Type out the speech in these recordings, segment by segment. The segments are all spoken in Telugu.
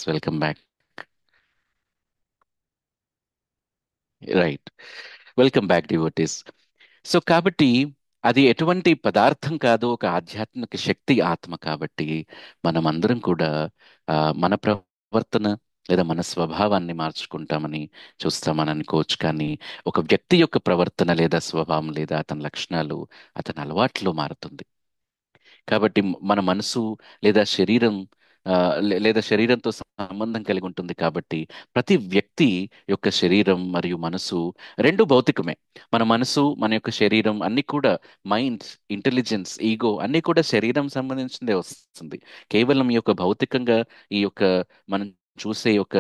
Welcome back. Right. Welcome back devotees. So కాబట్టి అది ఎటువంటి పదార్థం కాదు, ఒక ఆధ్యాత్మిక శక్తి ఆత్మ. కాబట్టి మనమందరం కూడా మన ప్రవర్తన లేదా మన స్వభావాన్ని మార్చుకుంటామని చూస్తామని అనుకోవచ్చు. కానీ ఒక వ్యక్తి యొక్క ప్రవర్తన లేదా స్వభావం లేదా అతని లక్షణాలు అతని అలవాట్లో మారుతుంది. కాబట్టి మన మనసు లేదా శరీరం లేదా శరీరంతో సంబంధం కలిగి ఉంటుంది. కాబట్టి ప్రతి వ్యక్తి యొక్క శరీరం మరియు మనసు రెండు భౌతికమే. మన మనసు, మన యొక్క శరీరం అన్ని కూడా మైండ్, ఇంటెలిజెన్స్, ఈగో అన్ని కూడా శరీరం సంబంధించిందే వస్తుంది. కేవలం ఈ యొక్క భౌతికంగా ఈ యొక్క మనం చూసే ఒక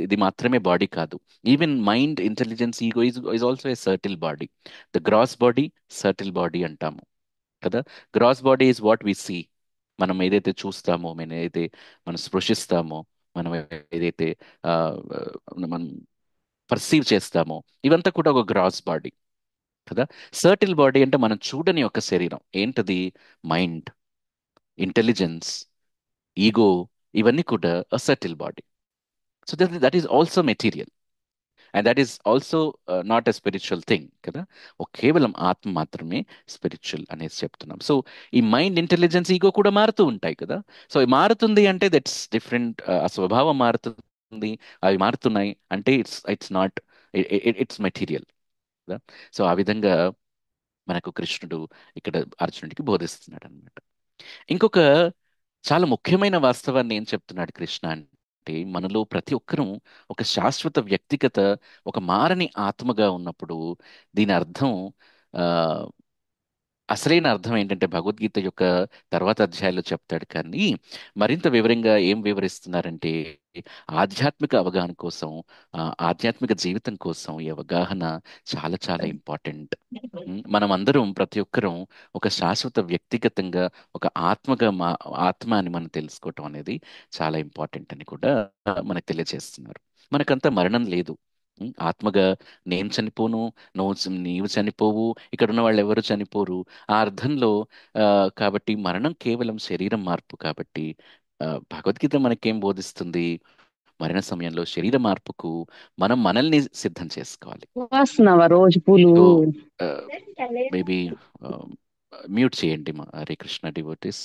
ఇది మాత్రమే బాడీ కాదు. Even mind, intelligence, ego is also a subtle body. The gross body, subtle body అంటాము కదా. Gross body is what we see. మనం ఏదైతే చూస్తామో, మనం ఏదైతే మనం స్పృశిస్తామో, మనం ఏదైతే ఆ, మనం పర్సీవ్ చేస్తామో, ఇవంతా కూడా ఒక గ్రాస్ బాడీ కదా. సర్టిల్ బాడీ అంటే మనం చూడని ఒక శరీరం ఏంటది? మైండ్, ఇంటెలిజెన్స్, ఈగో, ఇవన్నీ కూడా subtle body. So that is also material. And that is also not a spiritual thing కదా. కేవలం ఆత్మ మాత్రమే స్పిరిచువల్ అనేసి చెప్తున్నాం. సో ఈ మైండ్, ఇంటెలిజెన్స్, ఈగో కూడా మారుతూ ఉంటాయి కదా. సో ఇది మారుతుంది అంటే దట్స్ డిఫరెంట్. ఆ స్వభావం మారుతుంది, అవి మారుతున్నాయి అంటే it's it's not, it's material కదా. సో ఆ విధంగా మనకు కృష్ణుడు ఇక్కడ అర్జునుడికి బోధిస్తున్నాడు అనమాట. ఇంకొక చాలా ముఖ్యమైన వాస్తవాన్ని ఏం చెప్తున్నాడు కృష్ణ అంటే, మనలో ప్రతి ఒక్కరూ ఒక శాశ్వత వ్యక్తిగత, ఒక మారని ఆత్మగా ఉన్నప్పుడు దీని అర్థం ఆ, అసలైన అర్థం ఏంటంటే భగవద్గీత యొక్క తర్వాత అధ్యాయాలు చెప్తాడు. కానీ మరింత వివరంగా ఏం వివరిస్తున్నారంటే, ఆధ్యాత్మిక అవగాహన కోసం, ఆధ్యాత్మిక జీవితం కోసం ఈ అవగాహన చాలా చాలా ఇంపార్టెంట్. మనం అందరం ప్రతి ఒక్కరం ఒక శాశ్వత వ్యక్తిగతంగా ఒక ఆత్మ అని మనం తెలుసుకోవటం అనేది చాలా ఇంపార్టెంట్ అని కూడా మనకు తెలియజేస్తున్నారు. మనకంతా మరణం లేదు. ఆత్మగా నేను చనిపోను, నీవు చనిపోవు, ఇక్కడ ఉన్న వాళ్ళు ఎవరు చనిపోరు. ఆ అర్థంలో ఆ, కాబట్టి మరణం కేవలం శరీరం మార్పు. కాబట్టి భగవద్గీత మనకేం బోధిస్తుంది? మరణ సమయంలో శరీర మార్పుకు మనం మనల్ని సిద్ధం చేసుకోవాలి. వాస్తున్నావా రోజు పూలు? సో మేబీ మ్యూట్ చేయండి మా Hare Krishna devotees.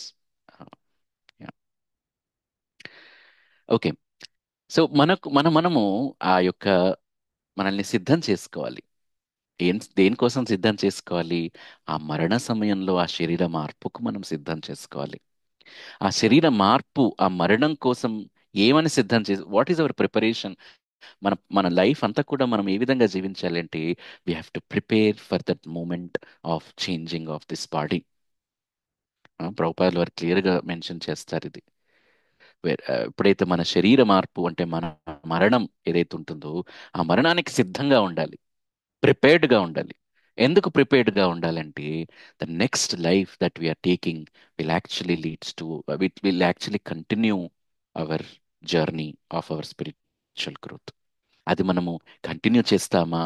Okay. So మనము ఆ యొక్క మనల్ని సిద్ధం చేసుకోవాలి. దేనికోసం సిద్ధం చేసుకోవాలి? ఆ మరణ సమయంలో ఆ శరీర మార్పుకు మనం సిద్ధం చేసుకోవాలి. ఆ శరీర మార్పు, ఆ మరణం కోసం ఏమని సిద్ధం చేసి, వాట్ ఈస్ అవర్ ప్రిపరేషన్? మన మన లైఫ్ అంతా కూడా మనం ఏ విధంగా జీవించాలి అంటే, we have to prepare for that moment of changing of this body. ప్రభుపాదులు వారు క్లియర్గా మెన్షన్ చేస్తారు ఇది. ఎప్పుడైతే మన శరీర మార్పు అంటే మన మరణం ఏదైతే ఉంటుందో, ఆ మరణానికి సిద్ధంగా ఉండాలి, ప్రిపేర్డ్గా ఉండాలి. ఎందుకు ప్రిపేర్డ్గా ఉండాలంటే, the next life that we're taking will actually continue our journey of our spiritual growth. అది మనము కంటిన్యూ చేస్తామా,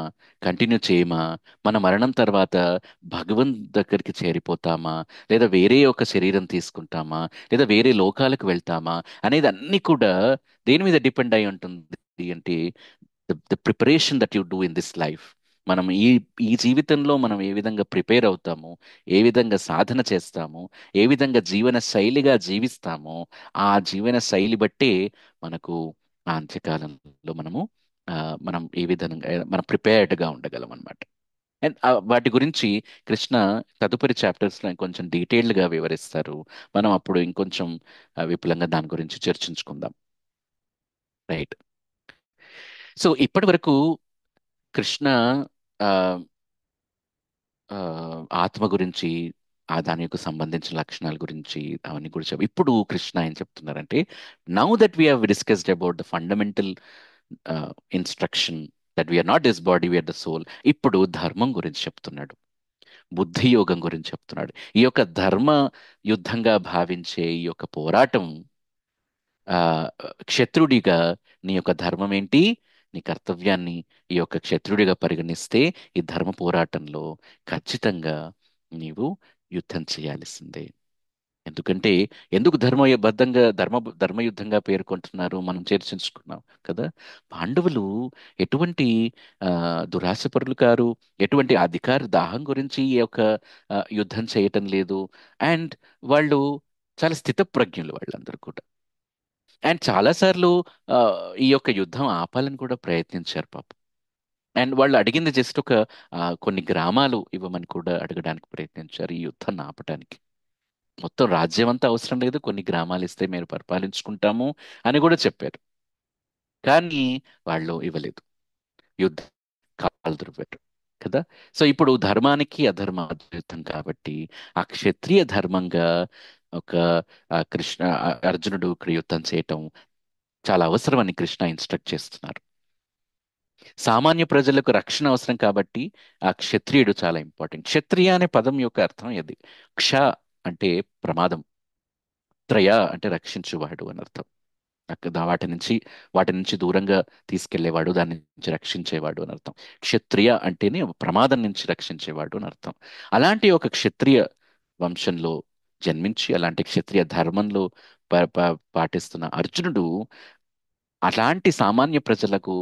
కంటిన్యూ చేయమా, మన మరణం తర్వాత భగవంత్ దగ్గరికి చేరిపోతామా, లేదా వేరే ఒక శరీరం తీసుకుంటామా, లేదా వేరే లోకాలకు వెళ్తామా అనేది అన్ని కూడా దేని మీద డిపెండ్ అయి ఉంటుంది అంటే, the preparation that you do in this life. మనం ఈ ఈ జీవితంలో మనం ఏ విధంగా ప్రిపేర్ అవుతాము, ఏ విధంగా సాధన చేస్తాము, ఏ విధంగా జీవన శైలిగా జీవిస్తామో, ఆ జీవన శైలి బట్టే మనకు ఆ అంత్యకాలంలో ఆ, మనం ఏ విధంగా మనం ప్రిపేర్డ్గా ఉండగలం అనమాట. అండ్ వాటి గురించి కృష్ణ తదుపరి చాప్టర్స్లో ఇంకొంచెం డీటెయిల్డ్గా వివరిస్తారు. మనం అప్పుడు ఇంకొంచెం విపులంగా దాని గురించి చర్చించుకుందాం. రైట్. సో ఇప్పటి వరకు కృష్ణ ఆ, ఆ, ఆత్మ గురించి, దాని యొక్క సంబంధించిన లక్షణాల గురించి అవన్నీ కూడా ఇప్పుడు కృష్ణ ఏం చెప్తున్నారంటే, now that we have discussed about the fundamental instruction that we're not this body, we're the soul. ఇప్పుడు ధర్మం గురించి చెప్తున్నాడు, బుద్ధి యోగం గురించి చెప్తున్నాడు. ఈ యొక్క ధర్మ యుద్ధంగా భావించే ఈ యొక్క పోరాటం, ఆ క్షత్రుడిగా నీ యొక్క ధర్మం ఏంటి, నీ కర్తవ్యాన్ని ఈ యొక్క క్షత్రుడిగా పరిగణిస్తే ఈ ధర్మ పోరాటంలో ఖచ్చితంగా నీవు యుద్ధం చేయాల్సిందే. ఎందుకంటే ఎందుకు ధర్మబద్ధంగా ధర్మయుద్ధంగా పేర్కొంటున్నారు మనం చర్చించుకున్నాం కదా. పాండవులు ఎటువంటి ఆ, దురాశపరులు కారు, ఎటువంటి అధికార దాహం గురించి ఈ యొక్క యుద్ధం చేయటం లేదు. అండ్ వాళ్ళు చాలా స్థితప్రజ్ఞులు వాళ్ళందరూ కూడా. అండ్ చాలాసార్లు ఆ, ఈ యొక్క యుద్ధం ఆపాలని కూడా ప్రయత్నించారు పాపం. అండ్ వాళ్ళు అడిగింది జస్ట్ ఒక కొన్ని గ్రామాలు ఇవ్వమని కూడా అడగడానికి ప్రయత్నించారు ఈ యుద్ధాన్ని ఆపటానికి. మొత్తం రాజ్యం అంతా అవసరం లేదు, కొన్ని గ్రామాలు ఇస్తే మేము పరిపాలించుకుంటాము అని కూడా చెప్పారు. కానీ వాళ్ళు ఇవ్వలేదు, యుద్ధం కాలు దుర్పారు కదా. సో ఇప్పుడు ధర్మానికి అధర్మ యుద్ధం కాబట్టి ఆ క్షత్రియ ధర్మంగా ఒక అర్జునుడు ఇక్కడ యుద్ధం చేయటం చాలా అవసరమని కృష్ణ ఇన్స్ట్రక్ట్ చేస్తున్నారు. సామాన్య ప్రజలకు రక్షణ అవసరం కాబట్టి ఆ క్షత్రియుడు చాలా ఇంపార్టెంట్. క్షత్రియ అనే పదం యొక్క అర్థం ఇది. క్ష అంటే ప్రమాదం, త్రయ అంటే రక్షించువాడు అని అర్థం. వాటి నుంచి దూరంగా తీసుకెళ్లేవాడు, దాని నుంచి రక్షించేవాడు అని అర్థం. క్షత్రియ అంటేనే ప్రమాదం నుంచి రక్షించేవాడు అని అర్థం. అలాంటి ఒక క్షత్రియ వంశంలో జన్మించి అలాంటి క్షత్రియ ధర్మంలో పాటిస్తున్న అర్జునుడు అలాంటి సామాన్య ప్రజలకు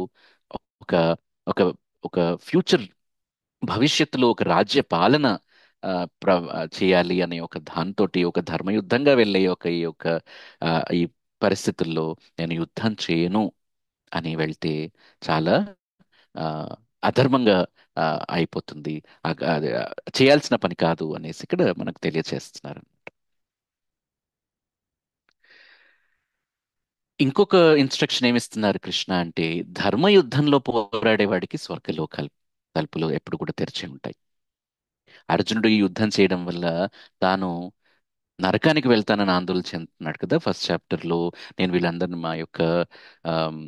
ఒక ఒక ఒక ఫ్యూచర్, భవిష్యత్తులో ఒక రాజ్య పాలన ఆ, చేయాలి అనే ఒక దాంతోటి ఒక ధర్మయుద్ధంగా వెళ్ళే ఈ యొక్క ఆ, ఈ పరిస్థితుల్లో నేను యుద్ధం చేయను అని వెళ్తే చాలా ఆ, అధర్మంగా ఆ, అయిపోతుంది. అది చేయాల్సిన పని కాదు అనేసి ఇక్కడ మనకు తెలియచేస్తున్నారు. ఇంకొక ఇన్స్ట్రక్షన్ ఏమిస్తున్నారు కృష్ణ అంటే, ధర్మయుద్ధంలో పోరాడేవాడికి స్వర్గలోకాలు తలుపులు ఎప్పుడు కూడా తెరిచి ఉంటాయి. అర్జునుడు ఈ యుద్ధం చేయడం వల్ల తాను నరకానికి వెళ్తానని ఆందోళన చెందుతున్నాడు కదా ఫస్ట్ చాప్టర్ లో. నేను వీళ్ళందరిని మా యొక్క ఆమ్,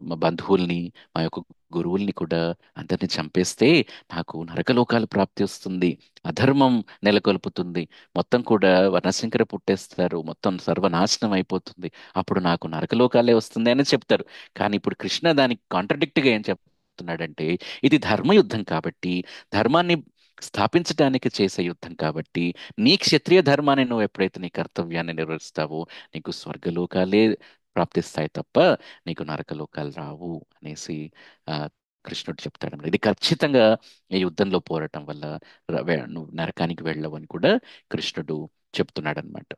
మా బంధువుల్ని, మా యొక్క గురువుల్ని కూడా అందరిని చంపేస్తే నాకు నరకలోకాలు ప్రాప్తి వస్తుంది, అధర్మం నెలకొల్పుతుంది, మొత్తం కూడా వర్ణశంకర పుట్టేస్తారు, మొత్తం సర్వనాశనం అయిపోతుంది, అప్పుడు నాకు నరకలోకాలే వస్తుంది అని చెప్తారు. కానీ ఇప్పుడు కృష్ణ దానికి కాంట్రడిక్ట్ గా ఏం చెప్తున్నాడంటే, ఇది ధర్మయుద్ధం కాబట్టి, ధర్మాన్ని స్థాపించడానికి చేసే యుద్ధం కాబట్టి, నీ క్షత్రియ ధర్మాన్ని నువ్వు ఎప్పుడైతే నీ కర్తవ్యాన్ని నిర్వహిస్తావో నీకు స్వర్గలోకాలే ప్రాప్తిస్తాయి తప్ప నీకు నరకలోకాలు రావు అనేసి ఆ, కృష్ణుడు చెప్తాడు. ఇది ఖచ్చితంగా ఈ యుద్ధంలో పోరాటం వల్ల నువ్వు నరకానికి వెళ్ళవు అని కూడా కృష్ణుడు చెప్తున్నాడు అనమాట.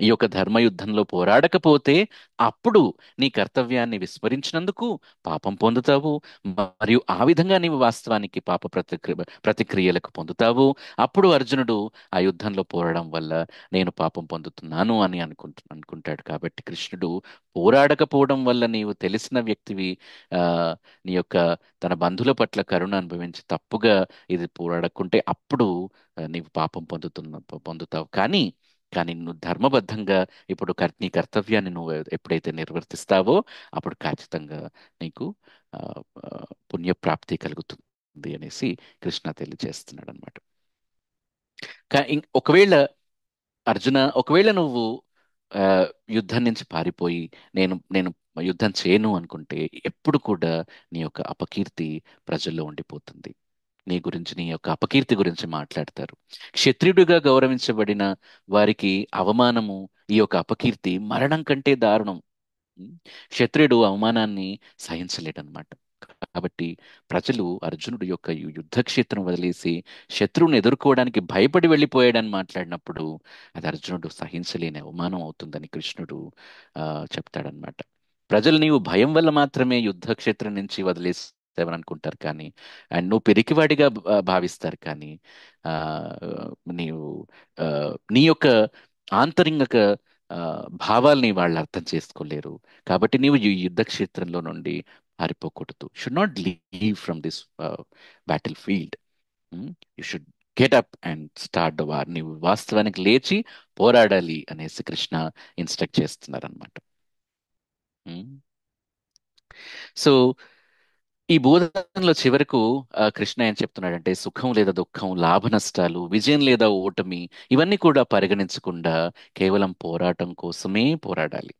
ఈ యొక్క ధర్మయుద్ధంలో పోరాడకపోతే అప్పుడు నీ కర్తవ్యాన్ని విస్మరించినందుకు పాపం పొందుతావు. మరియు ఆ విధంగా నీవు వాస్తవానికి పాప ప్రతిక్రియలకు పొందుతావు. అప్పుడు అర్జునుడు ఆ యుద్ధంలో పోరాడడం వల్ల నేను పాపం పొందుతున్నాను అని అనుకుంటాడు. కాబట్టి కృష్ణుడు పోరాడకపోవడం వల్ల నీవు తెలిసిన వ్యక్తివి, ఆ నీ యొక్క తన బంధువుల పట్ల కరుణ అనుభవించి తప్పుగా ఇది పోరాడకుంటే అప్పుడు నీవు పాపం పొందుతావు. కానీ నువ్వు ధర్మబద్ధంగా ఇప్పుడు నీ కర్తవ్యాన్ని నువ్వు ఎప్పుడైతే నిర్వర్తిస్తావో అప్పుడు ఖచ్చితంగా నీకు ఆ, ఆ, పుణ్యప్రాప్తి కలుగుతుంది అనేసి కృష్ణ తెలియజేస్తున్నాడు అనమాట. ఒకవేళ ఒకవేళ నువ్వు ఆ, యుద్ధం నుంచి పారిపోయి నేను యుద్ధం చేయను అనుకుంటే ఎప్పుడు కూడా నీ యొక్క అపకీర్తి ప్రజల్లో ఉండిపోతుంది. నీ యొక్క అపకీర్తి గురించి మాట్లాడతారు. క్షత్రియుడిగా గౌరవించబడిన వారికి అవమానము, ఈ యొక్క అపకీర్తి మరణం కంటే దారుణం. ఉం? క్షత్రియుడు అవమానాన్ని సహించలేడనమాట. కాబట్టి ప్రజలు అర్జునుడు యొక్క ఈ యుద్ధ క్షేత్రం వదిలేసి శత్రువుని ఎదుర్కోవడానికి భయపడి వెళ్ళిపోయాడని మాట్లాడినప్పుడు అది అర్జునుడు సహించలేని అవమానం అవుతుందని కృష్ణుడు చెప్తాడనమాట. ప్రజలు నీవు భయం వల్ల మాత్రమే యుద్ధ క్షేత్రం నుంచి వదిలేసావని అనుకుంటారు కానీ, అండ్ నువ్వు పిరికివాడిగా భావిస్తారు కానీ ఆ, నీవు ఆ, నీ యొక్క ఆంతరింగక ఆ, భావాల్ని వాళ్ళు అర్థం చేసుకోలేరు. కాబట్టి నీవు ఈ యుద్ధ క్షేత్రంలో నుండి పారిపోకూడదు. Should not leave from this battle field. You should get up and start the war. నీవు వాస్తవానికి లేచి పోరాడాలి అనేసి కృష్ణ ఇన్స్ట్రక్ట్ చేస్తున్నారు అనమాట. సో ఈ బోధనలో చివరకు కృష్ణ ఏం చెప్తున్నాడంటే, సుఖం లేదా దుఃఖం, లాభ నష్టాలు, విజయం లేదా ఓటమి, ఇవన్నీ కూడా పరిగణించకుండా కేవలం పోరాటం కోసమే పోరాడాలి.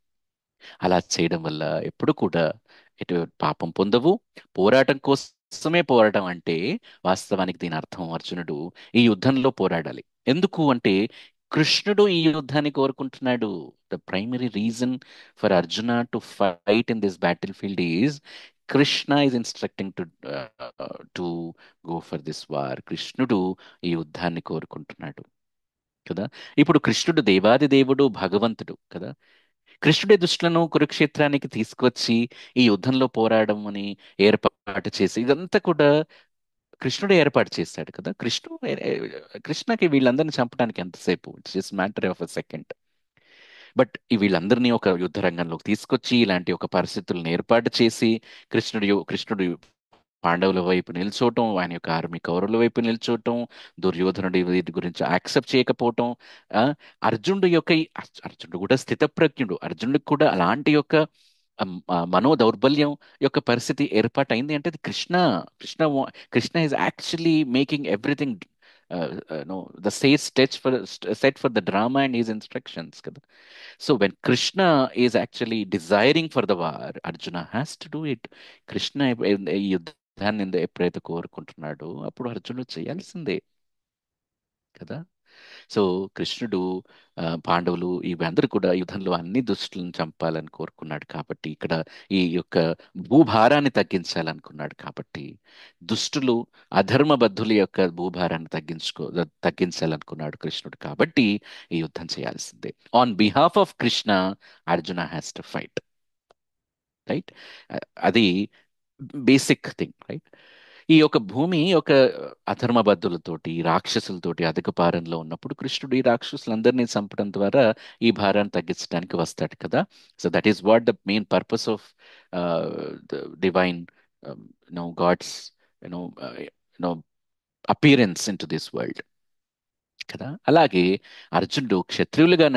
అలా చేయడం వల్ల ఎప్పుడు కూడా ఎటు పాపం పొందవు. పోరాటం కోసమే పోరాటం అంటే వాస్తవానికి దీని అర్థం అర్జునుడు ఈ యుద్ధంలో పోరాడాలి. ఎందుకు అంటే కృష్ణుడు ఈ యుద్ధాన్ని కోరుకుంటున్నాడు. The primary reason for Arjuna to fight in this battle field is Krishna is instructing to go for this war. కృష్ణుడు ఈ యుద్ధాన్ని కోరుకుంటున్నాడు కదా. ఇప్పుడు కృష్ణుడు దేవాది దేవుడు, భగవంతుడు కదా. కృష్ణుడి దుష్టులను కురుక్షేత్రానికి తీసుకొచ్చి ఈ యుద్ధంలో పోరాడడం అని ఏర్పాటు చేసి ఇదంతా కూడా కృష్ణుడు ఏర్పాటు చేశాడు కదా. కృష్ణకి వీళ్ళందరినీ చంపడానికి ఎంతసేపు? It's just matter of a second. But ఈ వీళ్ళందరినీ ఒక యుద్ధ రంగంలోకి తీసుకొచ్చి ఇలాంటి ఒక పరిస్థితులను ఏర్పాటు చేసి కృష్ణుడు పాండవుల వైపు నిల్చోవటం, ఆయన యొక్క ఆర్మీ కౌరవుల వైపు నిల్చోవటం, దుర్యోధనుడి వీటి గురించి యాక్సెప్ట్ చేయకపోవటం, ఆ, అర్జునుడు కూడా స్థితప్రజ్ఞుడు. అర్జునుడికి కూడా అలాంటి యొక్క మనో దౌర్బల్యం యొక్క పరిస్థితి ఏర్పాటైంది అంటే అది Krishna Krishna is actually making everything no the set for the drama and is instructions కదా. So when Krishna is actually desiring for the war, Arjuna has to do it. Krishna ఈ యుద్ధాన్ని ఎప్పుడైతే కోరుకుంటున్నాడో అప్పుడు అర్జునుడు చేయాల్సిందే కదా. సో కృష్ణుడు పాండవులు ఇవందరూ కూడా యుద్ధంలో అన్ని దుష్టులను చంపాలని కోరుకున్నాడు కాబట్టి, ఇక్కడ ఈ యొక్క భూభారాన్ని తగ్గించాలనుకున్నాడు కాబట్టి, దుష్టులు అధర్మబద్ధుల యొక్క భూభారాన్ని తగ్గించాలనుకున్నాడు కృష్ణుడు కాబట్టి ఈ యుద్ధం చేయాల్సిందే. On behalf of Krishna Arjuna has to fight. Right. అది బేసిక్ థింగ్. రైట్. ఈ యొక్క భూమి ఒక అధర్మబద్ధులతోటి రాక్షసులతోటి అధిక భారంలో ఉన్నప్పుడు కృష్ణుడు ఈ రాక్షసులందరినీ చంపడం ద్వారా ఈ భారాన్ని తగ్గించడానికి వస్తాడు కదా. So that is what the main purpose of divine gods you know you know appearance into this world కదా. అలాగే అర్జునుడు క్షత్రియులుగా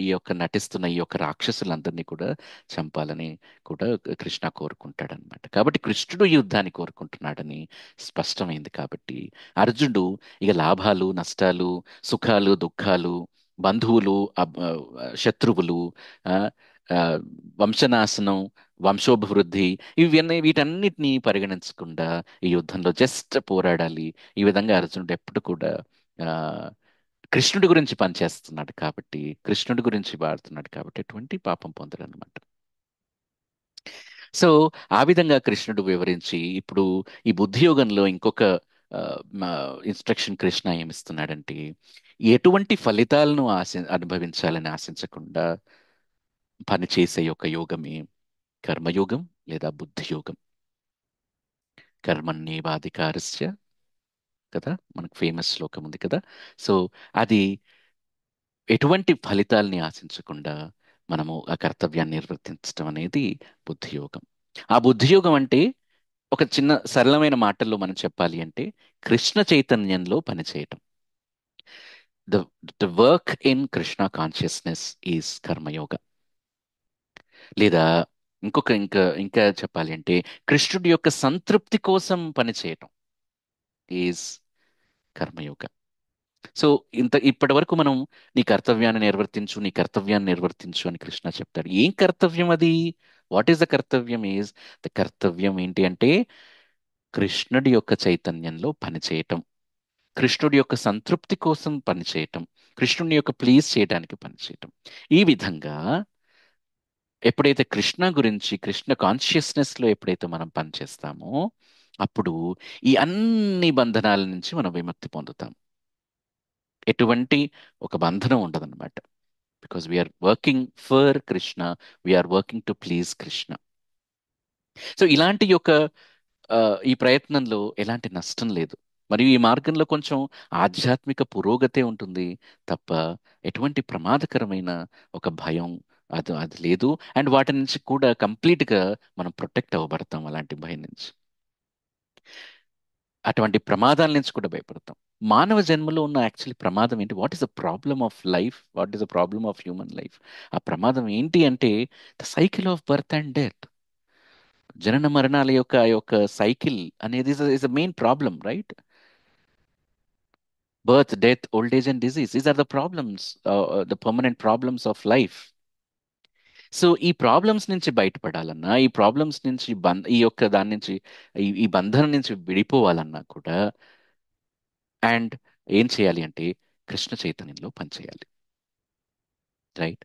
ఈ యొక్క నటిస్తున్న ఈ యొక్క రాక్షసులందరినీ కూడా చంపాలని కూడా కృష్ణ కోరుకుంటాడనమాట. కాబట్టి కృష్ణుడు ఈ యుద్ధాన్ని కోరుకుంటున్నాడని స్పష్టమైంది కాబట్టి అర్జునుడు ఇక లాభాలు నష్టాలు, సుఖాలు దుఃఖాలు, బంధువులు శత్రువులు, ఆ, ఆ, వంశనాశనం, వంశోభివృద్ధి, వీటన్నిటినీ పరిగణించకుండా ఈ యుద్ధంలో జస్ట్ పోరాడాలి. ఈ విధంగా అర్జునుడు ఎప్పుడు కూడా ఆ, కృష్ణుడి గురించి పనిచేస్తున్నాడు కాబట్టి, కృష్ణుడి గురించి వాడుతున్నాడు కాబట్టి ఎటువంటి పాపం పొందడు అనమాట. సో ఆ విధంగా కృష్ణుడు వివరించి ఇప్పుడు ఈ బుద్ధియోగంలో ఇంకొక ఇన్స్ట్రక్షన్ కృష్ణ ఏమిస్తున్నాడంటే, ఎటువంటి ఫలితాలను అనుభవించాలని ఆశించకుండా పనిచేసే యొక్క యోగమే కర్మయోగం లేదా బుద్ధియోగం. కర్మణ్యేవాధికారస్య కదా, మనకు ఫేమస్ శ్లోకం ఉంది కదా. సో అది ఎటువంటి ఫలితాల్ని ఆశించకుండా మనము ఆ కర్తవ్యాన్ని నిర్వర్తించడం అనేది బుద్ధియోగం. ఆ బుద్ధియోగం అంటే ఒక చిన్న సరళమైన మాటల్లో మనం చెప్పాలి అంటే కృష్ణ చైతన్యంలో పనిచేయటం. The the work in Krishna consciousness is karma yoga. లేదా ఇంకా ఇంకా చెప్పాలి అంటే కృష్ణుడి యొక్క సంతృప్తి కోసం పనిచేయటం ఈజ్ కర్మయోగ. సో ఇప్పటి వరకు మనం నీ కర్తవ్యాన్ని నిర్వర్తించు అని కృష్ణ చెప్తాడు. ఏం కర్తవ్యం అది? వాట్ ఈస్ ద కర్తవ్యం? ఈజ్ ద కర్తవ్యం ఏంటి అంటే కృష్ణుడి యొక్క చైతన్యంలో పనిచేయటం, కృష్ణుడి యొక్క సంతృప్తి కోసం పనిచేయటం, కృష్ణుడి యొక్క ప్లీజ్ చేయడానికి పనిచేయటం. ఈ విధంగా ఎప్పుడైతే కృష్ణ కాన్షియస్నెస్ లో ఎప్పుడైతే మనం పనిచేస్తామో అప్పుడు ఈ అన్ని బంధనాల నుంచి మనం విముక్తి పొందుతాం. ఎటువంటి ఒక బంధనం ఉండదన్నమాట. Because we're working for Krishna, we're working to please Krishna. So ఇలాంటి యొక్క ఆ, ఈ ప్రయత్నంలో ఎలాంటి నష్టం లేదు. మరియు ఈ మార్గంలో కొంచెం ఆధ్యాత్మిక పురోగతే ఉంటుంది తప్ప ఎటువంటి ప్రమాదకరమైన ఒక భయం అది అది లేదు. అండ్ వాటి నుంచి కూడా కంప్లీట్గా మనం ప్రొటెక్ట్ అవ్వబడతాం అలాంటి భయం నుంచి. అటువంటి ప్రమాదాల నుంచి కూడా భయపడతాం. మానవ జన్మలో ఉన్న యాక్చువల్లీ ప్రమాదం ఏంటి? What is the problem of life? What is the problem of human life? ఆ ప్రమాదం ఏంటి అంటే the cycle of birth and death. జనన మరణాల యొక్క ఆ యొక్క సైకిల్ అనేది is the main problem, right? Birth, death, old age and disease, these are the problems, the permanent problems of life. So ఈ ప్రాబ్లమ్స్ నుంచి బయటపడాలన్నా, ఈ ప్రాబ్లమ్స్ నుంచి ఈ యొక్క దాని నుంచి ఈ బంధనం నుంచి విడిపోవాలన్నా కూడా అండ్ ఏం చేయాలి అంటే కృష్ణ చైతన్యంలో పనిచేయాలి. రైట్.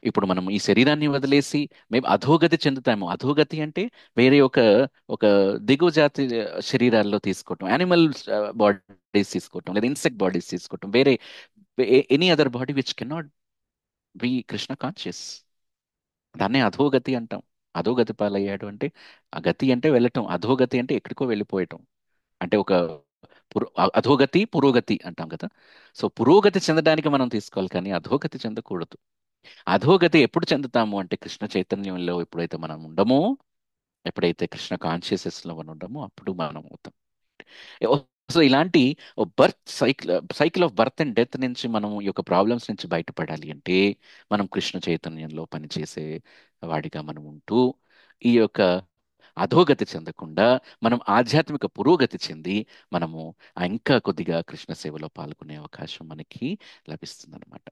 ఇప్పుడు మనం ఈ శరీరాన్ని వదిలేసి మేము అధోగతి చెందుతాము. అధోగతి అంటే వేరే ఒక దిగువ జాతి శరీరాల్లో తీసుకోవటం, యానిమల్ బాడీస్ తీసుకోవటం, లేదా ఇన్సెక్ట్ బాడీస్ తీసుకోవటం, వేరే any other body which cannot be Krishna conscious. దాన్నే అధోగతి అంటాం. అధోగతి పాలయ్యాడు అంటే, ఆ గతి అంటే వెళ్ళటం, అధోగతి అంటే ఎక్కడికో వెళ్ళిపోయటం. అంటే ఒక అధోగతి పురోగతి అంటాం కదా. సో పురోగతి చెందడానికి మనం తీసుకోవాలి, కానీ అధోగతి చెందకూడదు. అధోగతి ఎప్పుడు చెందుతాము అంటే కృష్ణ చైతన్యంలో ఎప్పుడైతే మనం ఉండమో, ఎప్పుడైతే కృష్ణ కాన్షియస్నెస్ లో మనం ఉండమో అప్పుడు మనం అవుతాం. సో ఇలాంటి cycle of birth and death నుంచి మనం ఈ యొక్క ప్రాబ్లమ్స్ నుంచి బయటపడాలి అంటే మనం కృష్ణ చైతన్యంలో పనిచేసే వాడిగా మనం ఉంటూ ఈ యొక్క అధోగతి చెందకుండా మనం ఆధ్యాత్మిక పురోగతి చెంది మనము ఇంకా కొద్దిగా కృష్ణ సేవలో పాల్గొనే అవకాశం మనకి లభిస్తుంది.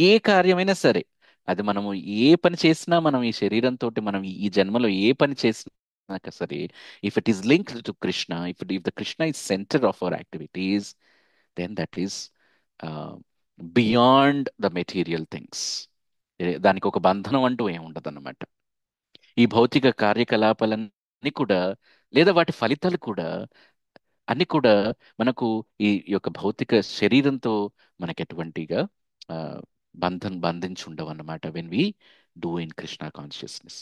ఏ కార్యమైనా సరే, అది మనము ఏ పని చేసినా, మనం ఈ శరీరంతో మనం ఈ జన్మలో ఏ పని చేసినా సరే, if it is linked to Krishna, if the Krishna is centre of our activities, then that is beyond the material things. దానికి ఒక బంధనం అంటూ ఏమి ఉండదు. ఈ భౌతిక కార్యకలాపాలన్నీ కూడా, లేదా వాటి ఫలితాలు కూడా, అన్ని కూడా మనకు ఈ యొక్క భౌతిక శరీరంతో మనకి ఎటువంటిగా ఆ, బంధించి ఉండవు అన్నమాట. When we do in Krishna consciousness,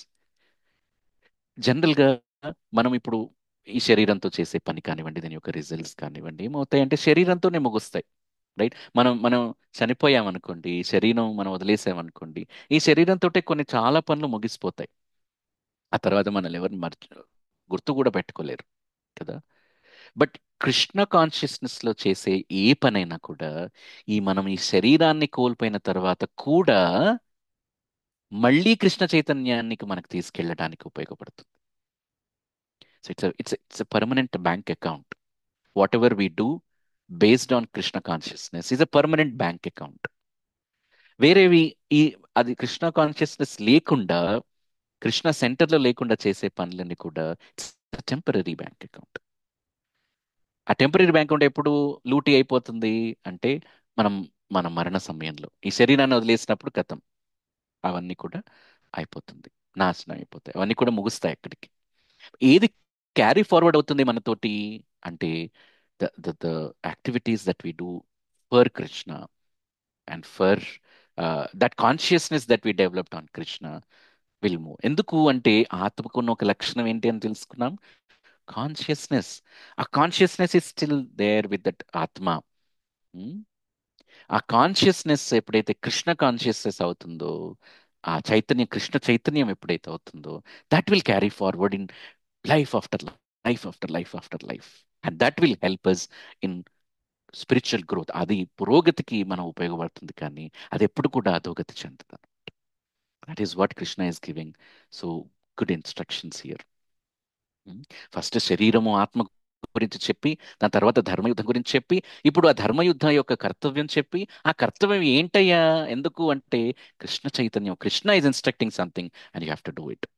general గా మనం ఇప్పుడు ఈ శరీరంతో చేసే పని కానివ్వండి, దీని యొక్క రిజల్ట్స్ కానివ్వండి, ఏమవుతాయంటే శరీరంతోనే ముగుస్తాయి. రైట్. మనం చనిపోయామనుకోండి, ఈ శరీరం మనం వదిలేసామనుకోండి, ఈ శరీరంతో కొన్ని చాలా పనులు ముగిసిపోతాయి. ఆ తర్వాత మనల్ని ఎవరిని గుర్తు కూడా పెట్టుకోలేరు కదా. బట్ కృష్ణ కాన్షియస్నెస్ లో చేసే ఏ పనైనా కూడా, మనం ఈ శరీరాన్ని కోల్పోయిన తర్వాత కూడా మళ్ళీ కృష్ణ చైతన్యానికి మనకు తీసుకెళ్ళడానికి ఉపయోగపడుతుంది. So it's permanent bank account. What ever we do based on Krishna consciousness is a permanent bank account. వేరేవి ఈ అది కృష్ణ కాన్షియస్నెస్ లేకుండా, కృష్ణ సెంటర్లో లేకుండా చేసే పనులన్నీ కూడా ఇట్స్ టెంపరీ బ్యాంక్ అకౌంట్. ఆ టెంపరీ బ్యాంక్ అకౌంట్ ఎప్పుడు లూటీ అయిపోతుంది అంటే, మనం మన మరణ సమయంలో ఈ శరీరాన్ని వదిలేసినప్పుడు కథం, అవన్నీ కూడా అయిపోతుంది, నాశనం అయిపోతాయి, అవన్నీ కూడా ముగుస్తాయి అక్కడికి. ఏది క్యారీ ఫార్వర్డ్ అవుతుంది మనతోటి అంటే, the activities that we do for Krishna and for that consciousness that we developed on Krishna will move. ఎందుకు అంటే ఆత్మకున్న ఒక లక్షణం ఏంటి అని తెలుసుకున్నాం, కాన్షియస్నెస్. ఆ consciousness is still there with that atma. ఉమ్, ఆ కాన్షియస్నెస్ ఎప్పుడైతే కృష్ణ కాన్షియస్నెస్ అవుతుందో, ఆ చైతన్యం కృష్ణ చైతన్యం ఎప్పుడైతే అవుతుందో, that will carry forward in life after life after life after life. And that will help us in spiritual growth. అది పురోగతికి మనం ఉపయోగపడుతుంది, కానీ అది ఎప్పుడు కూడా అధోగతి చెందదు. That is what Krishna is giving so good instructions here. First శరీరము ఆత్మ గురించి చెప్పి, దాని తర్వాత ధర్మయుద్ధం గురించి చెప్పి, ఇప్పుడు ఆ ధర్మయుద్ధం యొక్క కర్తవ్యం చెప్పి, ఆ కర్తవ్యం ఏంటయ్యా, ఎందుకు అంటే కృష్ణ చైతన్యం, Krishna is instructing something and you have to do it.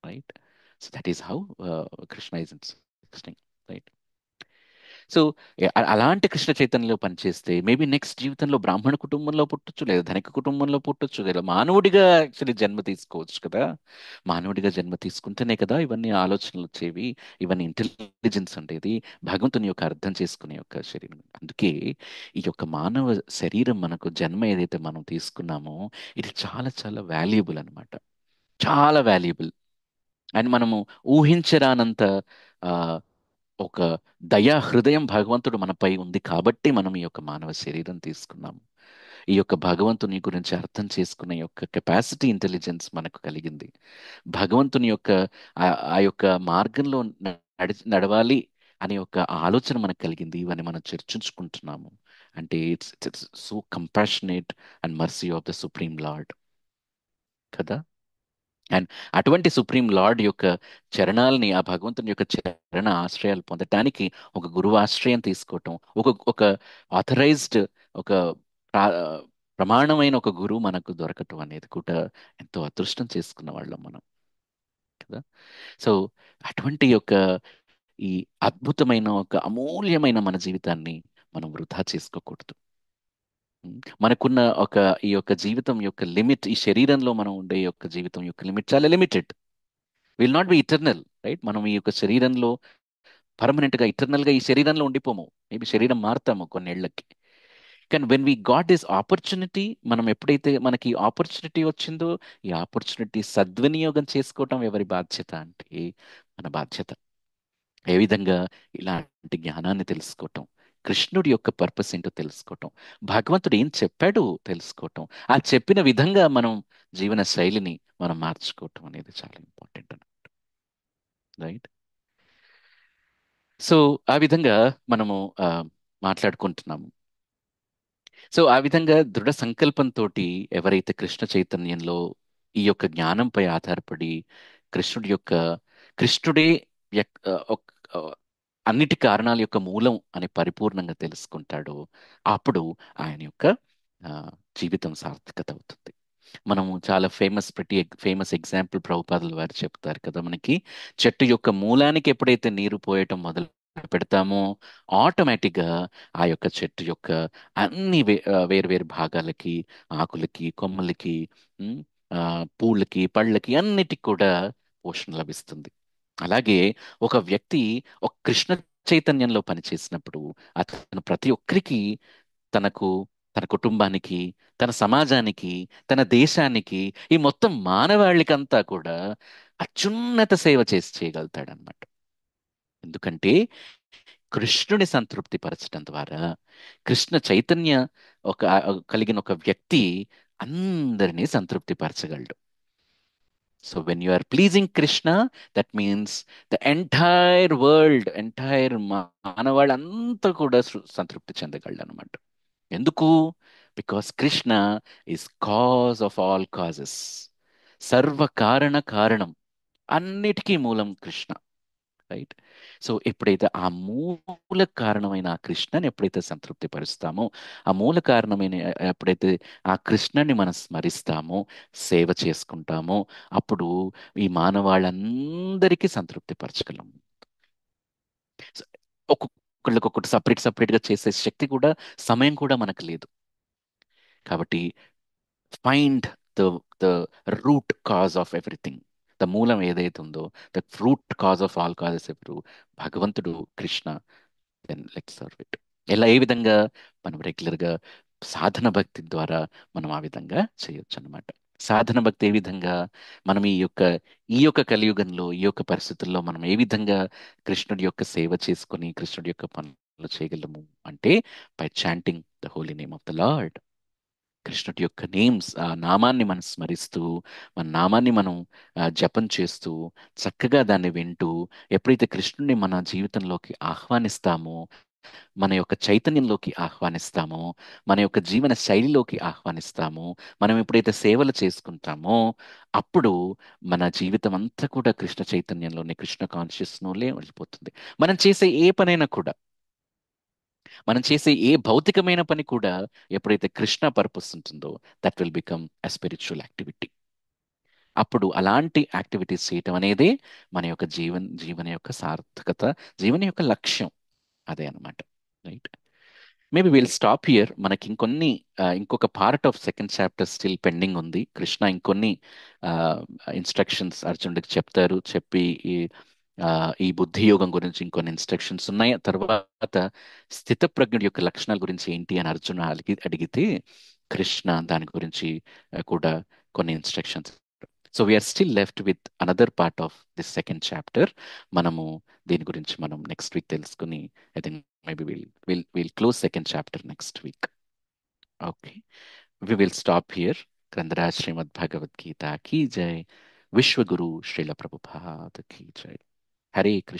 Right. So that is how Krishna is instructing. Right. So అలాంటి కృష్ణ చైతన్యంలో పనిచేస్తే మేబీ నెక్స్ట్ జీవితంలో బ్రాహ్మణ కుటుంబంలో పుట్టొచ్చు, లేదా ధనిక కుటుంబంలో పుట్టొచ్చు, లేదా మానవుడిగా యాక్చువల్లీ జన్మ తీసుకోవచ్చు కదా. మానవుడిగా జన్మ తీసుకుంటేనే కదా ఇవన్నీ ఆలోచనలు వచ్చేవి, ఇవన్నీ ఇంటెలిజెన్స్ ఉండేది, భగవంతుని యొక్క అర్థం చేసుకునే యొక్క శరీరం. అందుకే ఈ యొక్క మానవ శరీరం, మనకు జన్మ ఏదైతే మనం తీసుకున్నామో, ఇది చాలా చాలా వాల్యుబుల్ అన్నమాట. చాలా వాల్యుబుల్. అండ్ మనము ఊహించరానంత ఆ, ఒక దయా హృదయం భగవంతుడు మనపై ఉంది కాబట్టి మనం ఈ యొక్క మానవ శరీరం తీసుకున్నాము. ఈ యొక్క భగవంతుని గురించి అర్థం చేసుకునే యొక్క కెపాసిటీ, ఇంటెలిజెన్స్ మనకు కలిగింది. భగవంతుని యొక్క ఆ యొక్క మార్గంలో నడవాలి అనే ఒక ఆలోచన మనకు కలిగింది. ఇవన్నీ మనం చర్చించుకుంటున్నాము అంటే it's so compassionate and mercy of the supreme lord కదా. అండ్ అటువంటి సుప్రీం లార్డ్ యొక్క చరణాలని, ఆ భగవంతుని యొక్క చరణ ఆశ్రయాలు పొందటానికి ఒక గురువు ఆశ్రయం తీసుకోవటం, ఒక ఆథరైజ్డ్, ఒక ప్రా- ప్రమాణమైన ఒక గురువు మనకు దొరకటం అనేది కూడా ఎంతో అదృష్టం చేసుకున్న వాళ్ళం మనం కదా. సో అటువంటి యొక్క ఈ అద్భుతమైన ఒక అమూల్యమైన మన జీవితాన్ని మనం వృధా చేసుకోకూడదు. మనకున్న ఈ యొక్క జీవితం యొక్క లిమిట్, ఈ శరీరంలో మనం ఉండే యొక్క జీవితం యొక్క లిమిట్ చాలా limited. Will not be eternal, right? మనం ఈ యొక్క శరీరంలో పర్మనెంట్ గా ఇటర్నల్ గా ఈ శరీరంలో ఉండిపోము. మేబీ శరీరం మారుతాము కొన్నేళ్లకి. కానీ when we got this opportunity, మనం ఎప్పుడైతే మనకి ఆపర్చునిటీ వచ్చిందో, ఈ ఆపర్చునిటీ సద్వినియోగం చేసుకోవటం ఎవరి బాధ్యత అంటే మన బాధ్యత. ఏ విధంగా? ఇలాంటి జ్ఞానాన్ని తెలుసుకోవటం, కృష్ణుడి యొక్క పర్పస్ ఏంటో తెలుసుకోవటం, భగవంతుడు ఏం చెప్పాడు తెలుసుకోవటం, ఆ చెప్పిన విధంగా మనం జీవన శైలిని మనం మార్చుకోవటం అనేది చాలా ఇంపార్టెంట్ అన్నమాట. రైట్? సో ఆ విధంగా మనము ఆ, మాట్లాడుకుంటున్నాము. సో ఆ విధంగా దృఢ సంకల్పంతో ఎవరైతే కృష్ణ చైతన్యంలో ఈ యొక్క జ్ఞానంపై ఆధారపడి కృష్ణుడి యొక్క కృష్ణుడే యక్- ఆ, ఒక్- ఆ, అన్నిటి కారణాల యొక్క మూలం అని పరిపూర్ణంగా తెలుసుకుంటాడో అప్పుడు ఆయన యొక్క ఆ, జీవితం సార్థకత అవుతుంది. మనము చాలా ఫేమస్ ఎగ్జాంపుల్ ప్రభుపాదుల వారు చెప్తారు కదా మనకి. చెట్టు యొక్క మూలానికి ఎప్పుడైతే నీరు పోయటం మొదలు పెడతామో ఆటోమేటిక్ గా ఆ యొక్క చెట్టు యొక్క అన్ని వేరు భాగాలకి, ఆకులకి, కొమ్మలకి, ఉమ్, ఆ, పూలకి, పళ్ళకి అన్నిటికి కూడా పోషణ లభిస్తుంది. అలాగే ఒక వ్యక్తి ఒక కృష్ణ చైతన్యంలో పనిచేసినప్పుడు అతను ప్రతి ఒక్కరికి, తనకు, తన కుటుంబానికి, తన సమాజానికి, తన దేశానికి, ఈ మొత్తం మానవాళికంతా కూడా అత్యున్నత సేవ చేసి చేయగలుగుతాడనమాట. ఎందుకంటే కృష్ణుని సంతృప్తి పరచడం ద్వారా కృష్ణ చైతన్య ఒక కలిగిన ఒక వ్యక్తి అందరినీ సంతృప్తి పరచగలడు. So when you are pleasing Krishna, that means the entire మానవాళంతా కూడా సంతృప్తి చెందగలడు అనమాట. ఎందుకు? Because Krishna is cause of all causes. సర్వ కారణ కారణం, అన్నిటికీ మూలం కృష్ణ. రైట్? సో ఎప్పుడైతే ఆ మూల కారణమైన ఆ కృష్ణని ఎప్పుడైతే సంతృప్తి పరుస్తామో, ఆ మూల కారణమైన ఎప్పుడైతే ఆ కృష్ణని మనం స్మరిస్తామో, సేవ చేసుకుంటామో, అప్పుడు ఈ మానవాళందరికీ సంతృప్తి పరచగలం. సో ఒక్కొక్కళ్ళకి ఒక్కొక్కటి సపరేట్ గా చేసే శక్తి కూడా, సమయం కూడా మనకు లేదు. కాబట్టి find the the root cause of everything. The మూలం ఏదైతే ఉందో, the root cause of all causes ఎవరు? భగవంతుడు, Krishna. Then let serve it. ఏ విధంగా? మనం రెగ్యులర్గా సాధన భక్తి ద్వారా మనం ఆ విధంగా చేయొచ్చు అన్నమాట. సాధన భక్తి ఏ విధంగా? మనం ఈ యొక్క కలియుగంలో, ఈ యొక్క పరిస్థితుల్లో మనం ఏ విధంగా కృష్ణుడి యొక్క సేవ చేసుకొని కృష్ణుడి యొక్క పనులు చేయగలము అంటే, by chanting the holy name of the lord. కృష్ణుడి యొక్క నేమ్స్, ఆ నామాన్ని మనం స్మరిస్తూ, మన నామాన్ని మనం జపం చేస్తూ, చక్కగా దాన్ని వింటూ, ఎప్పుడైతే కృష్ణుడిని మన జీవితంలోకి ఆహ్వానిస్తామో, మన యొక్క చైతన్యంలోకి ఆహ్వానిస్తామో, మన యొక్క జీవన శైలిలోకి ఆహ్వానిస్తామో, మనం ఎప్పుడైతే సేవలు చేసుకుంటామో, అప్పుడు మన జీవితం అంతా కూడా కృష్ణ చైతన్యంలోనే, కృష్ణ కాన్షియస్లోనే వెళ్ళిపోతుంది. మనం చేసే ఏ పనైనా కూడా, మనం చేసే ఏ భౌతికమైన పని కూడా ఎప్పుడైతే కృష్ణ పర్పస్ ఉంటుందో, that will become a spiritual activity. అప్పుడు అలాంటి యాక్టివిటీస్ చేయటం అనేది మన యొక్క జీవన యొక్క సార్థకత, జీవన యొక్క లక్ష్యం. అదే అన్నమాట. Right? Maybe will stop here. మనకి ఇంకొక part of second chapter still pending ఉంది. కృష్ణ ఇంకొన్ని ఇన్స్ట్రక్షన్స్ అర్జునుడికి చెప్తారు. చెప్పి ఆ, ఈ బుద్ధి యోగం గురించి ఇంకొన్ని ఇన్స్ట్రక్షన్స్ ఉన్నాయి. తర్వాత స్థితప్రజ్ఞుడి యొక్క లక్షణాల గురించి ఏంటి అని అర్జున అడిగితే కృష్ణ దాని గురించి కూడా కొన్ని instructions. So we are still left with another part of this second chapter. మనము దీని గురించి మనం నెక్స్ట్ వీక్ తెలుసుకుని, I think maybe we'll close second chapter next week. Okay, we will stop here. Grandaraj Srimad Bhagavad Gita ki jai. Vishwa Guru Srila Prabhupada ki jai. Hare Krishna.